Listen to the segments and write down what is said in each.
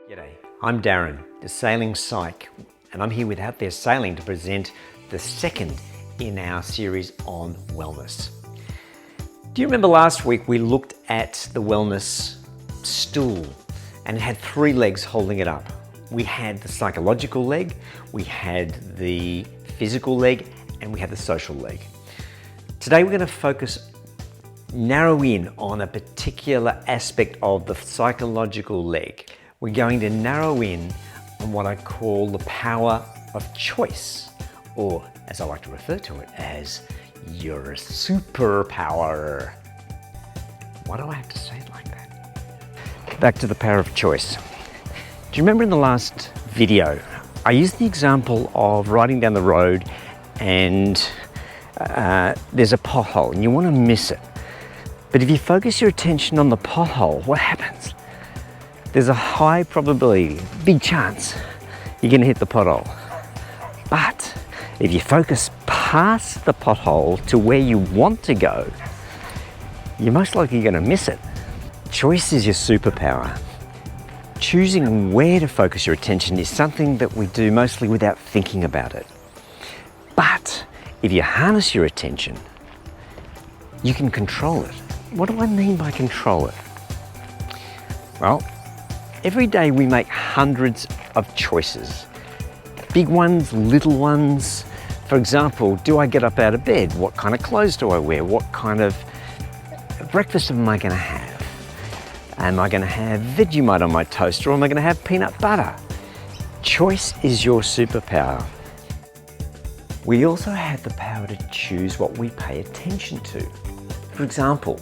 G'day, I'm Darren, the Sailing Psych, and I'm here with Out There Sailing to present the second in our series on wellness. Do you remember last week we looked at the wellness stool and it had three legs holding it up? We had the psychological leg, we had the physical leg, and we had the social leg. Today we're going to narrow in on a particular aspect of the psychological leg. We're going to narrow in on what I call the power of choice, or as I like to refer to it as your superpower. Why do I have to say it like that? Back to the power of choice. Do you remember in the last video, I used the example of riding down the road and there's a pothole and you want to miss it. But if you focus your attention on the pothole, what happens? There's a high probability, big chance, you're going to hit the pothole. But if you focus past the pothole to where you want to go, you're most likely going to miss it. Choice is your superpower. Choosing where to focus your attention is something that we do mostly without thinking about it. But if you harness your attention, you can control it. What do I mean by control it? Well, every day we make hundreds of choices. Big ones, little ones. For example, do I get up out of bed? What kind of clothes do I wear? What kind of breakfast am I going to have? Am I going to have Vegemite on my toast, or am I going to have peanut butter? Choice is your superpower. We also have the power to choose what we pay attention to. For example,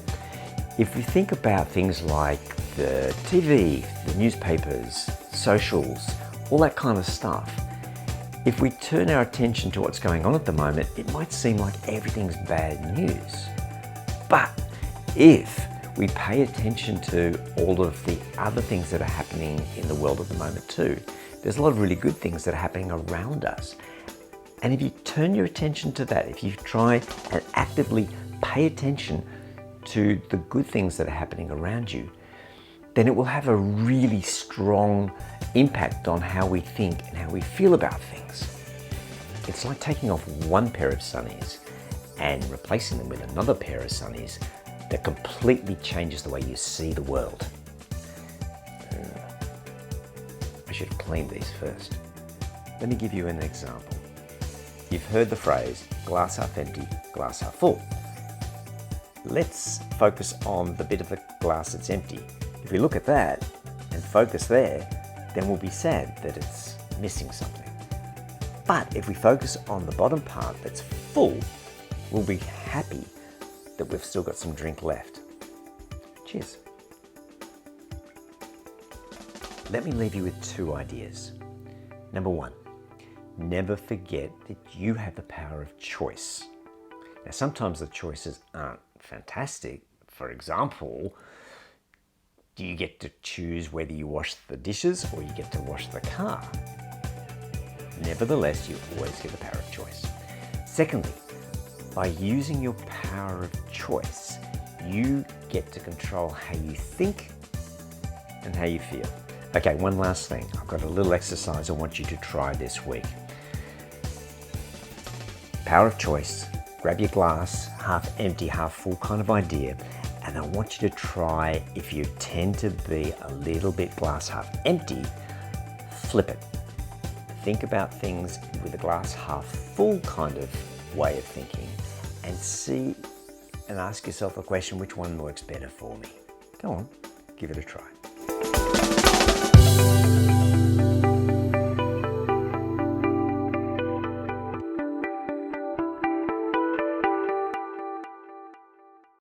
if we think about things like the TV, the newspapers, socials, all that kind of stuff, if we turn our attention to what's going on at the moment, it might seem like everything's bad news. But if we pay attention to all of the other things that are happening in the world at the moment too, there's a lot of really good things that are happening around us. And if you turn your attention to that, if you try and actively pay attention to the good things that are happening around you, then it will have a really strong impact on how we think and how we feel about things. It's like taking off one pair of sunnies and replacing them with another pair of sunnies that completely changes the way you see the world. I should have cleaned these first. Let me give you an example. You've heard the phrase, glass half empty, glass half full. Let's focus on the bit of the glass that's empty. If we look at that and focus there, then we'll be sad that it's missing something. But if we focus on the bottom part that's full, we'll be happy that we've still got some drink left. Cheers. Let me leave you with two ideas. Number one, never forget that you have the power of choice. Now, sometimes the choices aren't fantastic. For example, do you get to choose whether you wash the dishes or you get to wash the car? Nevertheless, you always get the power of choice. Secondly, by using your power of choice, you get to control how you think and how you feel. Okay, one last thing. I've got a little exercise I want you to try this week. Power of choice. Grab your glass, half empty, half full kind of idea, and I want you to try, if you tend to be a little bit glass half empty, flip it. Think about things with a glass half full kind of way of thinking, and see and ask yourself a question, which one works better for me? Go on, give it a try.